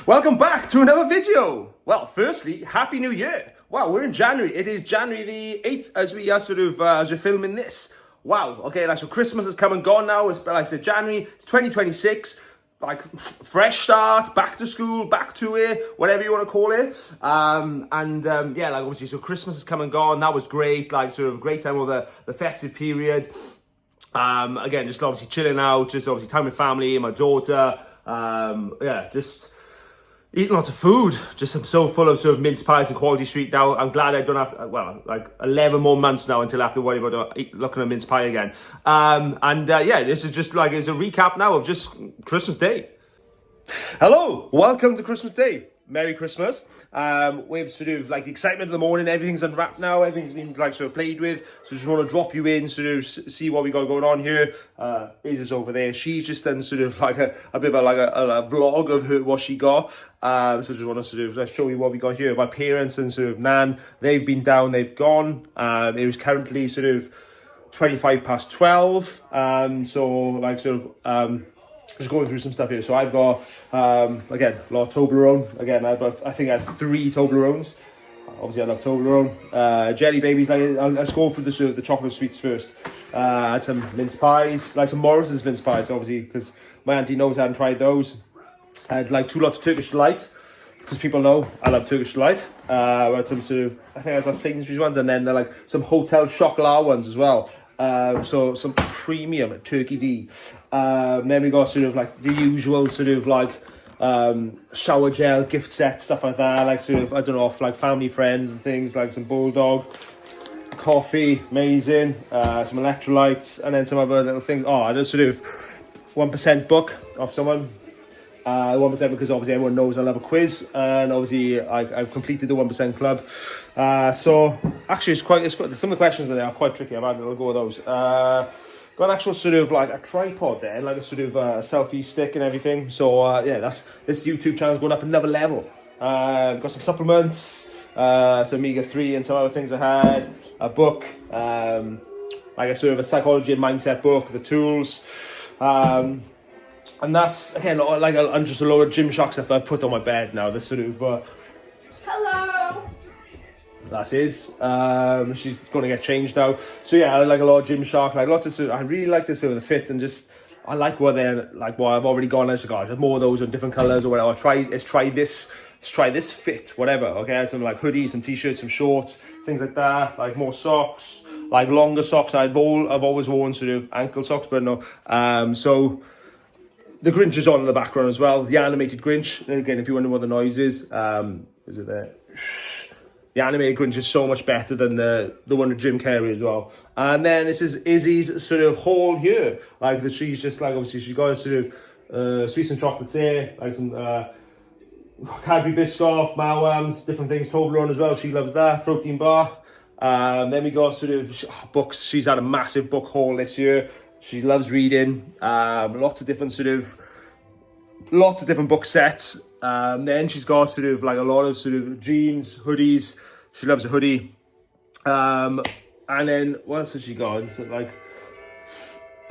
Welcome back to another video. Well, firstly, Happy New Year. Wow, we're in January. It is January the 8th as we are as we're filming this. Wow, okay, like so Christmas has come and gone now. It's like I said, January, it's 2026. Like fresh start, back to school, back to it, whatever you want to call it. Yeah, like obviously, so Christmas has come and gone. That was great, like sort of a great time over the festive period. Again, just obviously chilling out, just obviously time with family and my daughter. Yeah, just eating lots of food. Just I'm so full of sort of mince pies and Quality Street now. I'm glad I don't have, well, like 11 more months now until I have to worry about looking at mince pie again. Yeah, this is just like, it's a recap now of just Christmas Day. Hello, welcome to Christmas Day. Merry Christmas. We've sort of like the excitement of the morning, everything's unwrapped now, everything's been like sort of played with. So just want to drop you in, sort of see what we got going on here. Izzy's over there. She's just done sort of like a bit of a vlog of her, what she got. So just want to sort of show you what we got here. My parents and sort of Nan, they've been down, they've gone. It was currently sort of 25 past 12. So like sort of, just going through some stuff here. So I've got, again, a lot of Toblerone. Again, I think I have 3 Toblerones. Obviously, I love Toblerone. Jelly babies. Let's go for the chocolate sweets first. I had some mince pies, like some Morrison's mince pies, obviously, because my auntie knows I hadn't tried those. I had like 2 lots of Turkish Delight, because people know I love Turkish Delight. I had some sort of, I think I was Sainsbury's ones, and then they're like some Hotel Chocolat ones as well. So some premium Turkey D. Then we got sort of like the usual sort of like shower gel gift set, stuff like that, like sort of, I don't know, for like family friends and things, like some Bulldog coffee, amazing, some electrolytes, and then some other little things. Oh, I just sort of 1% book of someone. 1% because obviously everyone knows I love a quiz, and obviously I've completed the 1% club. So actually it's quite some of the questions in there are quite tricky. I've had a little go with those. Got an actual sort of like a tripod there, like a sort of selfie stick and everything. So yeah, this YouTube channel is going up another level. Got some supplements, some omega-3 and some other things I had. A book, like a sort of a psychology and mindset book, the tools. And that's, again, like I'm just a load of Gymshark stuff I've put on my bed now. This sort of... Hello! That's his. She's going to get changed now. So yeah, I like a lot of Gymshark. Like lots of sort of, I really like this sort of the fit, and just... I like what they're... Like what I've already gone. I just got more of those in different colours or whatever. Let's try this fit, whatever. Okay, I had some like hoodies, some t-shirts, some shorts, things like that. Like more socks, like longer socks. I've always worn sort of ankle socks, but no. So... The Grinch is on in the background as well. The animated Grinch. Again, if you wonder what the noise is it there? The animated Grinch is so much better than the one with Jim Carrey as well. And then this is Izzy's sort of haul here. Like that, she's just like, obviously she's got a sort of sweets and chocolates here, like some Cadbury Biscoff, Mawams, different things. Toblerone as well. She loves that. Protein bar. Then we got sort of books. She's had a massive book haul this year. She loves reading, lots of different book sets. Then she's got sort of like a lot of sort of jeans, hoodies. She loves a hoodie. And then what else has she got? It's like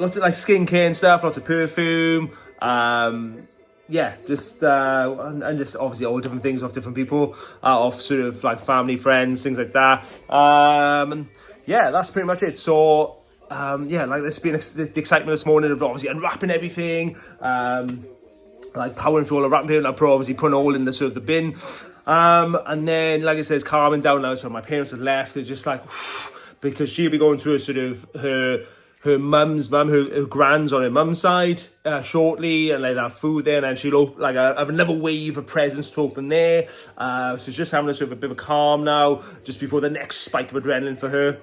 lots of like skincare and stuff, lots of perfume. Yeah, just and just obviously all different things off different people, off sort of like family, friends, things like that. Yeah, that's pretty much it. So. Yeah, like there's been the excitement this morning of obviously unwrapping everything, like powering through all the wrapping, and I'm obviously putting all in the sort of the bin, and then like I said, it's calming down now. So my parents have left. They're just like because she'll be going through a sort of her mum's her grand's on her mum's side shortly, and like have food there, and then she'll like have another wave of presents to open there. So just having a sort of a bit of a calm now, just before the next spike of adrenaline for her.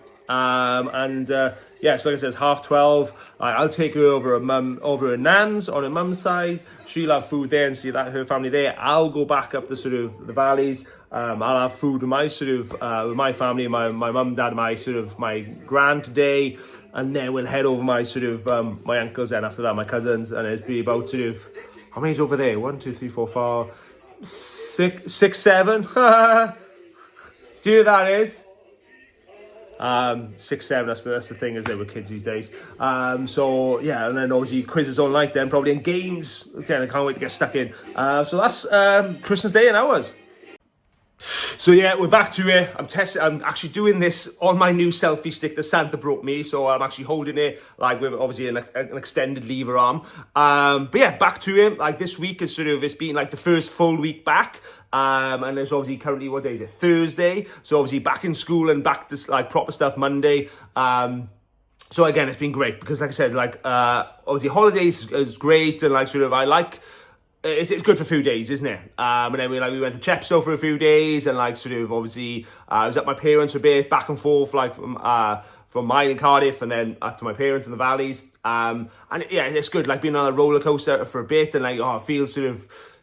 Yeah, so like I said, it's 12:30. I'll take her over her nan's on her mum's side. She'll have food there and see that her family there. I'll go back up the sort of the valleys. I'll have food with my sort of with my family, my mum, dad, my grand today, and then we'll head over my sort of my uncles, and after that my cousins, and it'll be about sort of how many's over there? 1, 2, 3, 4, 5, 6, 7. Do you know who that is? 6, 7, that's the thing, is there with kids these days. So yeah, and then obviously quizzes all night then, probably, in games. Again, I can't wait to get stuck in. So that's Christmas Day in hours. So yeah, we're back to it. I'm actually doing this on my new selfie stick that Santa brought me. So I'm actually holding it like with obviously an extended lever arm. But yeah, back to it. Like this week is it's been like the first full week back. And there's obviously currently, what day is it? Thursday. So obviously back in school and back to like proper stuff Monday. So again, it's been great because, like I said, like obviously holidays is great, and like I like. It's good for a few days, isn't it? And then we went to Chepstow for a few days, and like obviously I was at my parents for a bit, back and forth, like from mine in Cardiff, and then to my parents in the valleys. And yeah, it's good, like being on a roller coaster for a bit, and like I feel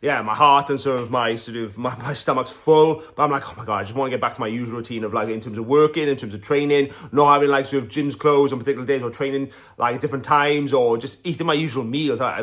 my heart and my stomach's full, but I'm like, oh my god, I just want to get back to my usual routine of like in terms of working, in terms of training, not having like gyms closed on particular days, or training like at different times, or just eating my usual meals. I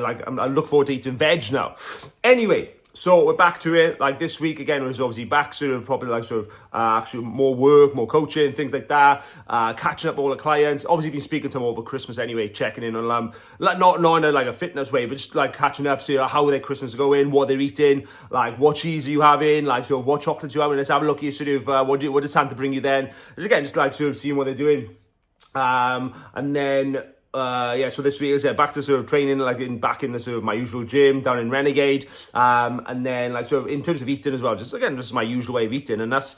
look forward to eating veg now. Anyway, so we're back to it. Like this week again was obviously back probably like actually more work, more coaching, things like that. Catching up with all the clients. Obviously been speaking to them over Christmas anyway, checking in on them. Not in a, like a fitness way, but just like catching up, see how their Christmas is going, what they're eating, like what cheese are you having, like what chocolates you having. Let's have a look at what did Santa bring you then? And again, just like seeing what they're doing. And then so this week is back to training, like back in the my usual gym down in Renegade, and then like in terms of eating as well, just my usual way of eating, and that's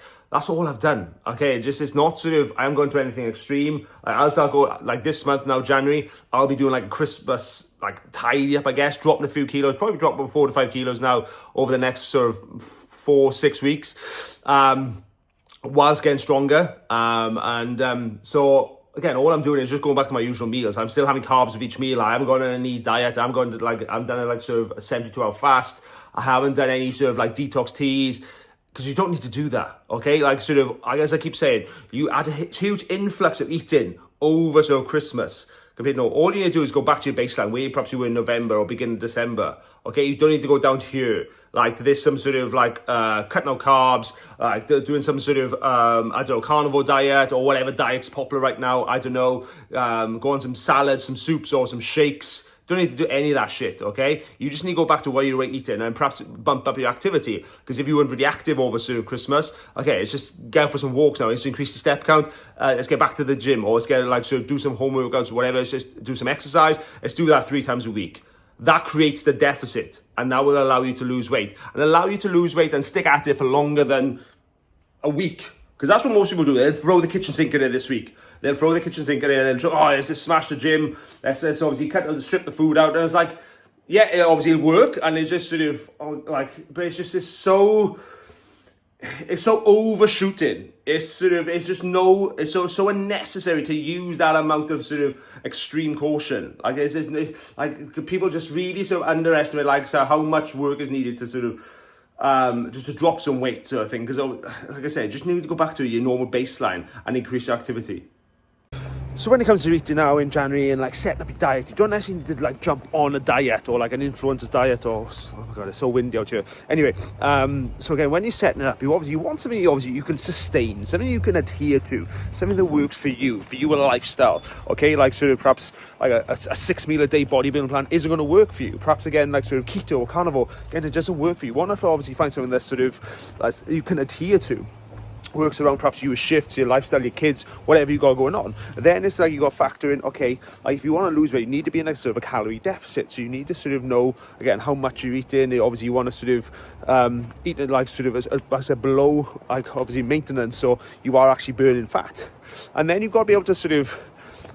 all I've done. Okay, it's not I haven't gone to anything extreme. I'll go like this month now, January, I'll be doing like a Christmas like tidy up, I guess, dropping a few kilos, probably drop about 4 to 5 kilos now over the next 4-6 weeks, whilst getting stronger, so. Again, all I'm doing is just going back to my usual meals. I'm still having carbs with each meal. I haven't gone on any diet. I'm done a 72-hour fast. I haven't done any like detox teas, because you don't need to do that. Okay, like I guess I keep saying, you add a huge influx of eating over Christmas. All you need to do is go back to your baseline where perhaps you were in November or beginning of December. Okay, you don't need to go down to here. Like there's some cutting out carbs, like doing some carnivore diet or whatever diet's popular right now. I don't know. Go on some salads, some soups, or some shakes. Don't need to do any of that shit, okay? You just need to go back to where you were eating and perhaps bump up your activity. Because if you weren't really active over Christmas, okay, it's just go for some walks now. Let's increase the step count. Let's get back to the gym, or let's get do some home workouts or whatever. Let's just do some exercise. Let's do that 3 times a week. That creates the deficit, and that will allow you to lose weight. And allow you to lose weight and stick at it for longer than a week. Because that's what most people do. They'll throw the kitchen sink in there this week. They'll throw the kitchen sink in there and let's just smash the gym. Let's obviously strip the food out. And it's like, yeah, it'll work. And it's just but it's so overshooting. It's so unnecessary to use that amount of extreme caution. Like like people just really underestimate how much work is needed to just to drop some weight sort of thing. Because like I said, just need to go back to your normal baseline and increase your activity. So when it comes to eating now in January and like setting up your diet, you don't necessarily need to like jump on a diet or like an influencer's diet, or oh my god, it's so windy out here. Anyway, so again, when you're setting it up, you want something you can sustain, something you can adhere to, something that works for you a lifestyle. Okay, like perhaps like a 6 meal a day bodybuilding plan isn't going to work for you. Perhaps again like keto or carnivore, again, it doesn't work for you. You want to obviously find something that's you can adhere to. Works around perhaps your shifts, your lifestyle, your kids, whatever you got going on. Then it's like you got to factor in, okay, like if you want to lose weight, you need to be in a calorie deficit. So you need to know again how much you're eating. Obviously, you want to eat it like as a below like obviously maintenance, so you are actually burning fat. And then you've got to be able to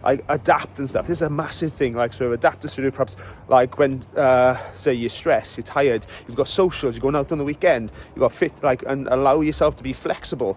like adapt and stuff. This is a massive thing, like adapt to perhaps like when say you're stressed, you're tired, you've got socials, you're going out on the weekend, you've got fit, like, and allow yourself to be flexible.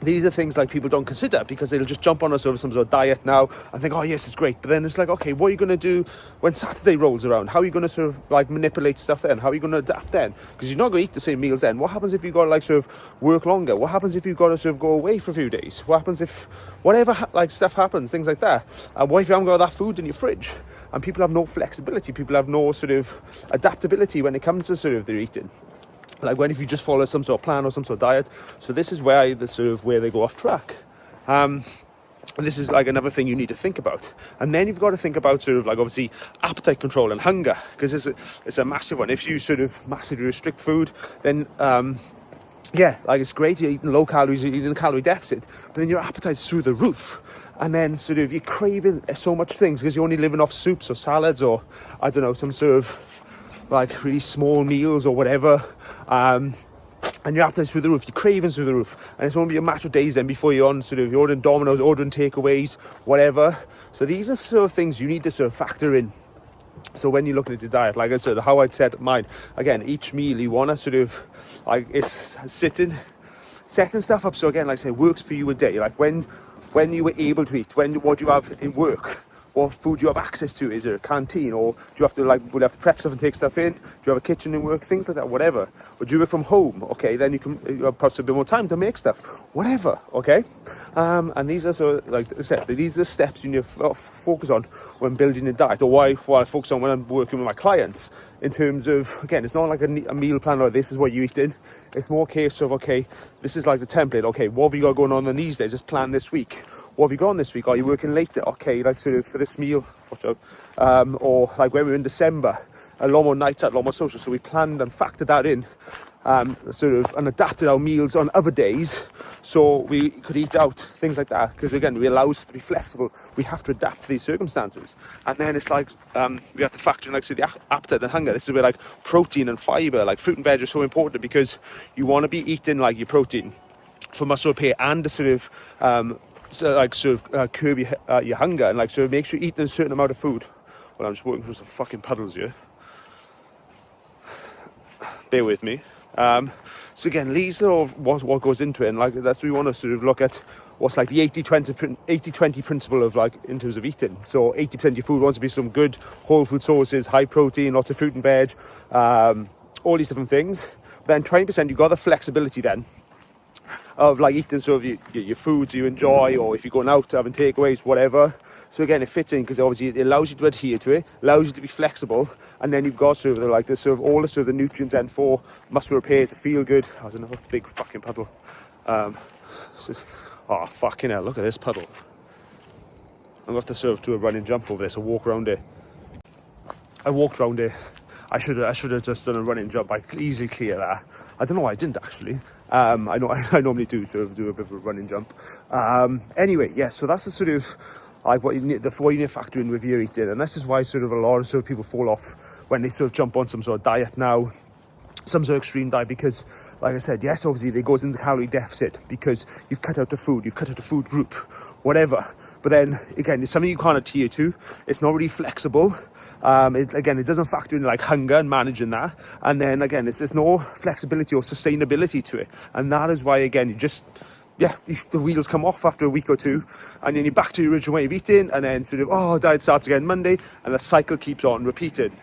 These are things like people don't consider, because they'll just jump on some sort of diet now and think, oh yes, it's great. But then it's like, okay, what are you going to do when Saturday rolls around? How are you going to like manipulate stuff then? How are you going to adapt then? Because you're not going to eat the same meals then. What happens if you've got to work longer? What happens if you've got to go away for a few days? What happens if whatever stuff happens, things like that? What if you haven't got that food in your fridge? And people have no flexibility. People have no adaptability when it comes to their eating. Like when if you just follow some sort of plan or some sort of diet. So this is where where they go off track. And this is like another thing you need to think about. And then you've got to think about sort of like obviously appetite control and hunger, because it's a massive one. If you sort of massively restrict food, then yeah, like it's great, you're eating low calories, you're eating a calorie deficit, but then your appetite's through the roof. And then sort of you're craving so much things because you're only living off soups or salads or, I don't know, some sort of like really small meals or whatever. And your appetite's through the roof, your cravings through the roof. And it's going to be a matter of days then before you're on sort of, you're ordering Domino's, ordering takeaways, whatever. So these are sort of things you need to sort of factor in. So when you're looking at your diet, like I said, how I'd set mine, again, each meal you want to sort of, like, it's setting stuff up. So again, like I say, works for you a day. Like when you were able to eat, what do you have in work? What food do you have access to? Is there a canteen? Or do you have to, like, would you have to prep stuff and take stuff in? Do you have a kitchen in work? Things like that, whatever. Or do you work from home? Okay, then you have perhaps a bit more time to make stuff. Whatever, okay? And these are, so, like I said, these are the steps you need to focus on when building a diet, or what I focus on when I'm working with my clients. In terms of, again, it's not like a meal plan or this is what you're eating. It's more a case of, okay, this is like the template. Okay, what have you got going on these days? Let's plan this week. What have you got on this week? Are you working later? Okay, like sort of for this meal, watch out. Or like when we were in December, a lot more nights out, a lot more social. So we planned and factored that in, sort of, and adapted our meals on other days so we could eat out, things like that. Because again, we allow us to be flexible. We have to adapt to these circumstances. And then it's like, we have to factor in, like, say, the appetite and hunger. This is where, like, protein and fiber, like fruit and veg, are so important, because you want to be eating, like, your protein for muscle repair and to sort of, curb your hunger, and like sort of make sure you're eating a certain amount of food. Well, I'm just walking through some fucking puddles here. Bear with me. So again, these are what goes into it, and like that's what we want to sort of look at. What's like the 80-20 principle of, like, in terms of eating. So 80% of your food wants to be some good whole food sources, high protein, lots of fruit and veg, all these different things. Then 20% you've got the flexibility then of, like, eating sort of your foods you enjoy, or if you're going out having takeaways, whatever. So again, it fits in because obviously it allows you to adhere to it, allows you to be flexible, and then you've got sort of like the sort of all the sort of the nutrients then for muscle repair, to feel good. Oh, there's another big fucking puddle. Oh fucking hell! Look at this puddle. I'm gonna have to sort of do a running jump over this, or walk around it. I walked around it. I should have just done a running jump. I could easily clear that. I don't know why I didn't actually. I normally do sort of do a bit of a running jump. Anyway, yeah. So that's the sort of like what you need to factor in with your eating, and this is why sort of a lot of sort of people fall off when they sort of jump on some sort of diet now, some sort of extreme diet, because, like I said, yes, obviously it goes into calorie deficit because you've cut out the food, you've cut out the food group, whatever. But then again, it's something you can't adhere to. It's not really flexible. It doesn't factor in like hunger and managing that. And then again, there's no flexibility or sustainability to it. And that is why, again, the wheels come off after a week or two, and then you're back to your original way of eating, and then sort of, diet starts again Monday, and the cycle keeps on repeating.